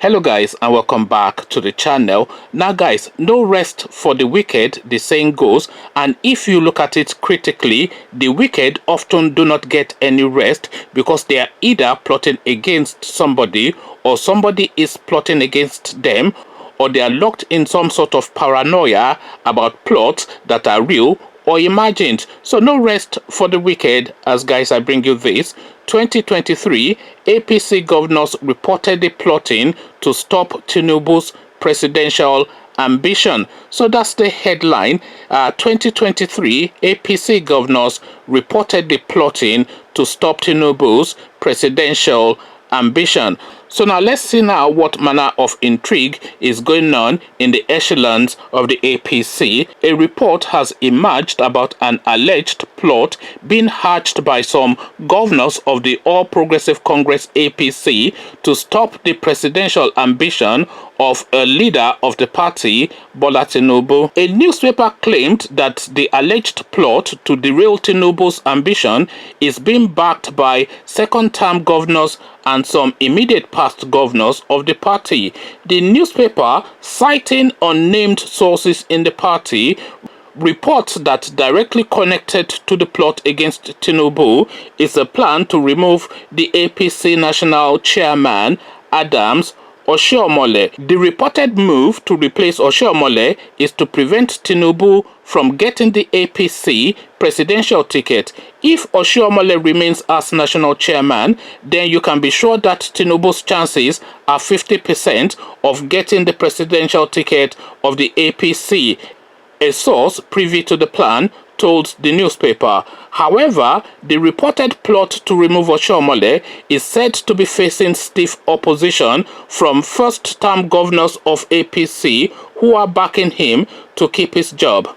Hello guys, and welcome back to the channel. Now guys, no rest for the wicked, the saying goes, and if you look at it critically, the wicked often do not get any rest because they are either plotting against somebody, or somebody is plotting against them, or they are locked in some sort of paranoia about plots that are real or imagined. So no rest for the wicked, as guys I bring you this. 2023, APC governors reportedly plotting to stop Tinubu's presidential ambition. So that's the headline. 2023, APC governors reportedly plotting to stop Tinubu's presidential ambition. So now let's see now what manner of intrigue is going on in the echelons of the APC. A report has emerged about an alleged plot being hatched by some governors of the All Progressive Congress APC to stop the presidential ambition of a leader of the party, Bola Tinubu. A newspaper claimed that the alleged plot to derail Tinubu's ambition is being backed by second-term governors and some immediate past governors of the party. The newspaper, citing unnamed sources in the party, reports that directly connected to the plot against Tinubu is a plan to remove the APC national chairman, Adams Oshiomhole. The reported move to replace Oshiomhole is to prevent Tinubu from getting the APC presidential ticket. If Oshiomhole remains as national chairman, then you can be sure that Tinubu's chances are 50% of getting the presidential ticket of the APC. A source privy to the plan told the newspaper. However, the reported plot to remove Oshiomhole is said to be facing stiff opposition from first-term governors of APC who are backing him to keep his job.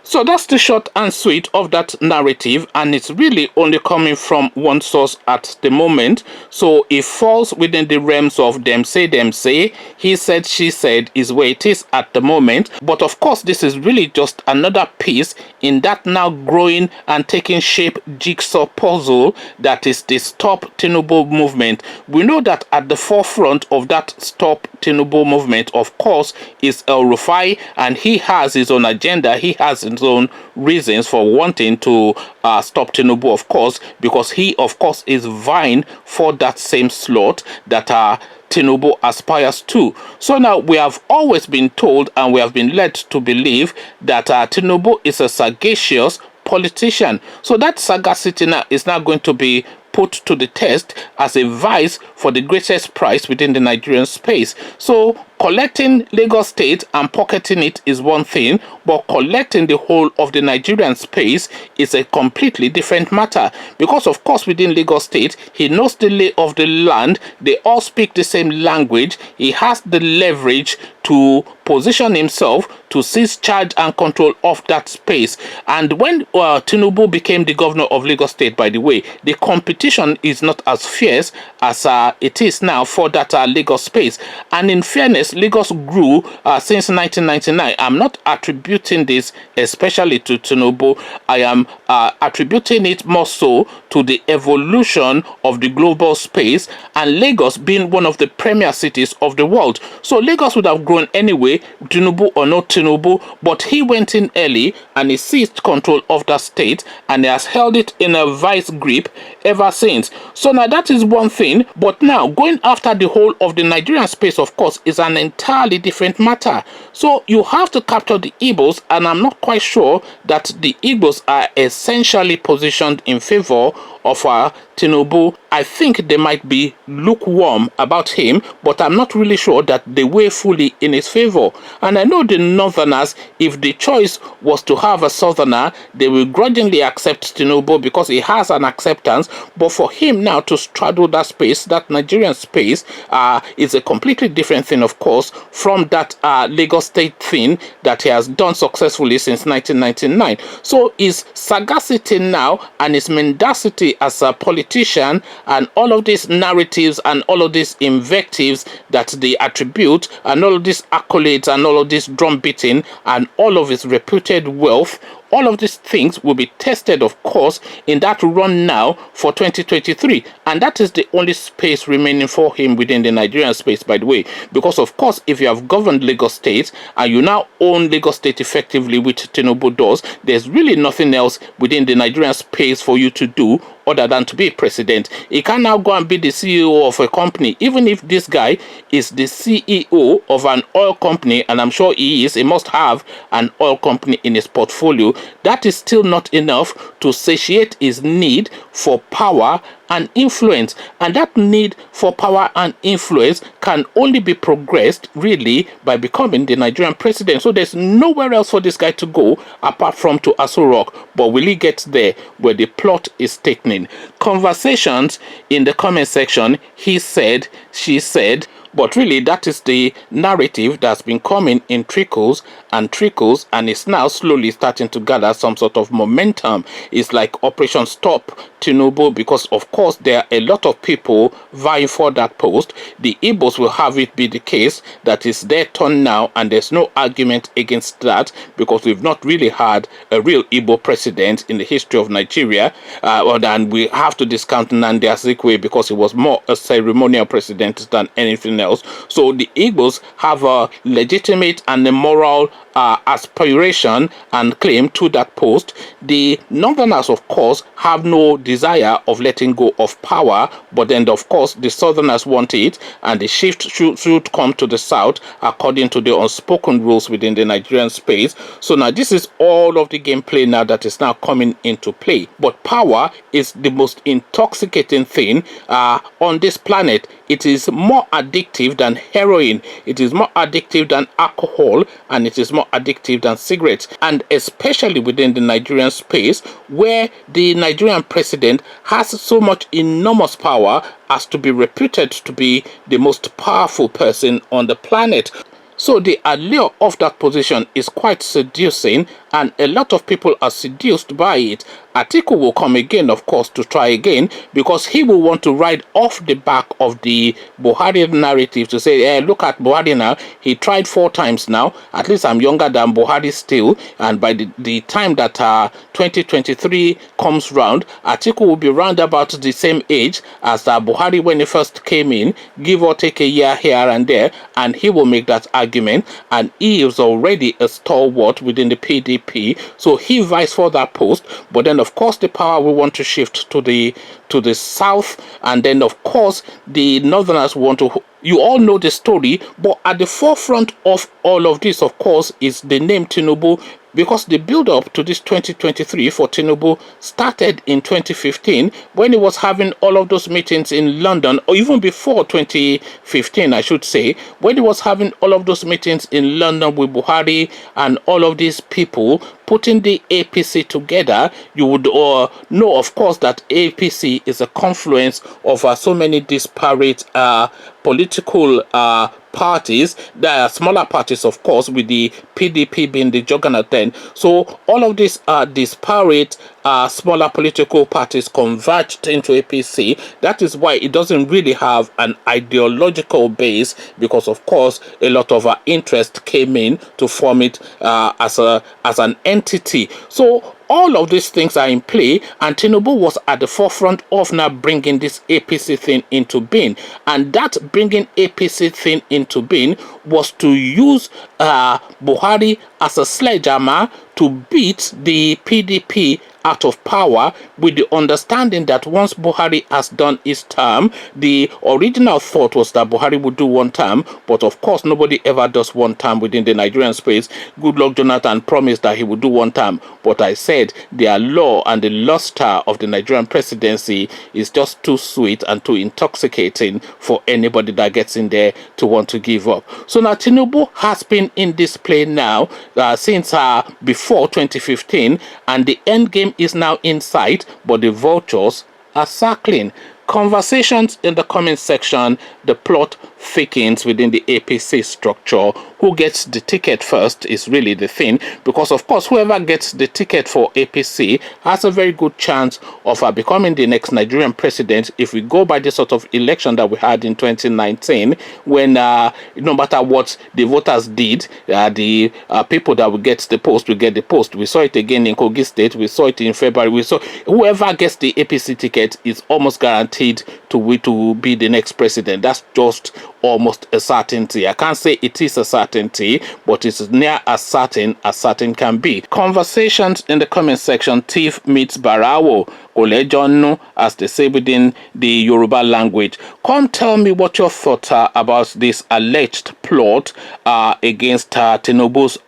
So that's the short and sweet of that narrative, and it's really only coming from one source at the moment. So it falls within the realms of them say, he said, she said is where it is at the moment. But of course, this is really just another piece in that now growing and taking shape jigsaw puzzle that is the Stop Tinubu movement. We know that at the forefront of that Stop Tinubu movement, of course, is El Rufai, and he has his own agenda. He has his own reasons for wanting to stop Tinubu, of course, because he, of course, is vying for that same slot that Tinubu aspires to. So now we have always been told and we have been led to believe that Tinubu is a sagacious politician. So that sagacity now is now going to be put to the test as a vice for the greatest prize within the Nigerian space. So collecting Lagos State and pocketing it is one thing, but collecting the whole of the Nigerian space is a completely different matter. Because of course within Lagos State, he knows the lay of the land, they all speak the same language, he has the leverage to position himself to seize charge and control of that space. And when Tinubu became the governor of Lagos State, by the way, the competition is not as fierce as it is now for that Lagos space. And in fairness, Lagos grew since 1999. I'm not attributing this especially to Tinubu. I am attributing it more so to the evolution of the global space and Lagos being one of the premier cities of the world. So Lagos would have grown anyway, Tinubu or not Tinubu, but he went in early and he seized control of that state and he has held it in a vice grip ever since. So now that is one thing, but now going after the whole of the Nigerian space, of course, is an entirely different matter. So you have to capture the Igbos, and I'm not quite sure that the Igbos are essentially positioned in favor of Tinubu. I think they might be lukewarm about him, but I'm not really sure that they weigh fully in his favor. And I know the Northerners, if the choice was to have a Southerner, they will grudgingly accept Tinubu because he has an acceptance. But for him now to straddle that space, that Nigerian space, is a completely different thing, of course, from that Lagos State thing that he has done successfully since 1999. So his sagacity now and his mendacity as a politician and all of these narratives and all of these invectives that they attribute and all of these accolades and all of this drum beating and all of his reputed wealth all of these things will be tested, of course, in that run now for 2023. And that is the only space remaining for him within the Nigerian space, by the way. Because, of course, if you have governed Lagos State and you now own Lagos State effectively, which Tinubu does, there's really nothing else within the Nigerian space for you to do other than to be president. He can now go and be the CEO of a company, even if this guy is the CEO of an oil company, and I'm sure he is. He must have an oil company in his portfolio. That is still not enough to satiate his need for power and influence, and that need for power and influence can only be progressed really by becoming the Nigerian president. So there's nowhere else for this guy to go apart from to Aso Rock. But will he get there where the plot is thickening? Conversations in the comment section, he said, she said. But really, that is the narrative that's been coming in trickles, and it's now slowly starting to gather some sort of momentum. It's like Operation Stop Tinubu, because of course there are a lot of people vying for that post. The Igbos will have it be the case that it's their turn now, and there's no argument against that, because we've not really had a real Igbo president in the history of Nigeria. And we have to discount Nnamdi Azikiwe because he was more a ceremonial president than anything else. So the Igbos have a legitimate and a moral aspiration and claim to that post. The Northerners, of course, have no desire of letting go of power, but then, of course, the Southerners want it, and the shift should come to the South according to the unspoken rules within the Nigerian space. So now this is all of the gameplay now that is now coming into play. But power is the most intoxicating thing on this planet. It is more addictive than heroin, it is more addictive than alcohol, and it is more addictive than cigarettes. And especially within the Nigerian space, where the Nigerian president has so much enormous power as to be reputed to be the most powerful person on the planet. So the allure of that position is quite seducing, and a lot of people are seduced by it. Atiku will come again, of course, to try again, because he will want to ride off the back of the Buhari narrative to say, hey, look at Buhari now. He tried 4 times now. At least I'm younger than Buhari still. And by the time that 2023 comes round, Atiku will be round about the same age as Buhari when he first came in, give or take a year here and there, and he will make that argument. And he is already a stalwart within the PDP, so he vies for that post. But then, of course, the power will want to shift to the South, and then, of course, the Northerners want to. You all know the story, but at the forefront of all of this, of course, is the name Tinubu, because the build-up to this 2023 for Tinubu started in 2015 when he was having all of those meetings in London, or even before 2015, I should say, when he was having all of those meetings in London with Buhari and all of these people putting the APC together. You would know, of course, that APC is a confluence of so many disparate political parties. There are smaller parties, of course, with the PDP being the juggernaut then. So all of these disparate smaller political parties converged into APC. That is why it doesn't really have an ideological base, because of course a lot of interest came in to form it as an entity. So all of these things are in play, and Tinubu was at the forefront of now bringing this APC thing into being. And that bringing APC thing into being was to use Buhari as a sledgehammer to beat the PDP out of power, with the understanding that once Buhari has done his term, the original thought was that Buhari would do 1 term, but of course nobody ever does 1 term within the Nigerian space. Goodluck Jonathan promised that he would do 1 term, but I said the allure and the luster of the Nigerian presidency is just too sweet and too intoxicating for anybody that gets in there to want to give up. So now Tinubu has been in this play now since before 2015, and the end game is now in sight, but the vultures are circling. Conversations in the comment section, the plot thickens within the APC structure. Who gets the ticket first is really the thing, because of course whoever gets the ticket for APC has a very good chance of becoming the next Nigerian president, if we go by the sort of election that we had in 2019, when no matter what the voters did, the people that will get the post will get the post. We saw it again in Kogi State, we saw it in February. We saw whoever gets the APC ticket is almost guaranteed to be the next president. That's just almost a certainty. I can't say it is a certainty, but it's near as certain can be. Conversations in the comment section. Thief meets Barawo, Olejonu, as they say within the Yoruba language. Come tell me what your thoughts are about this alleged plot against Tinubu's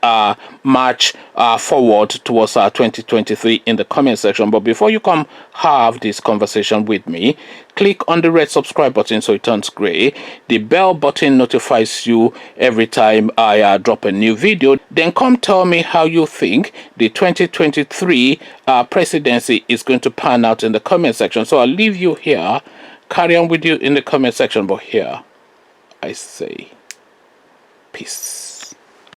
march forward towards 2023 in the comment section. But before you come have this conversation with me, click on the red subscribe button so it turns gray. The bell button notifies you every time I drop a new video. Then come tell me how you think the 2023 presidency is going to pan out in the comment section. So I'll leave you here, carry on with you in the comment section, but here I say peace.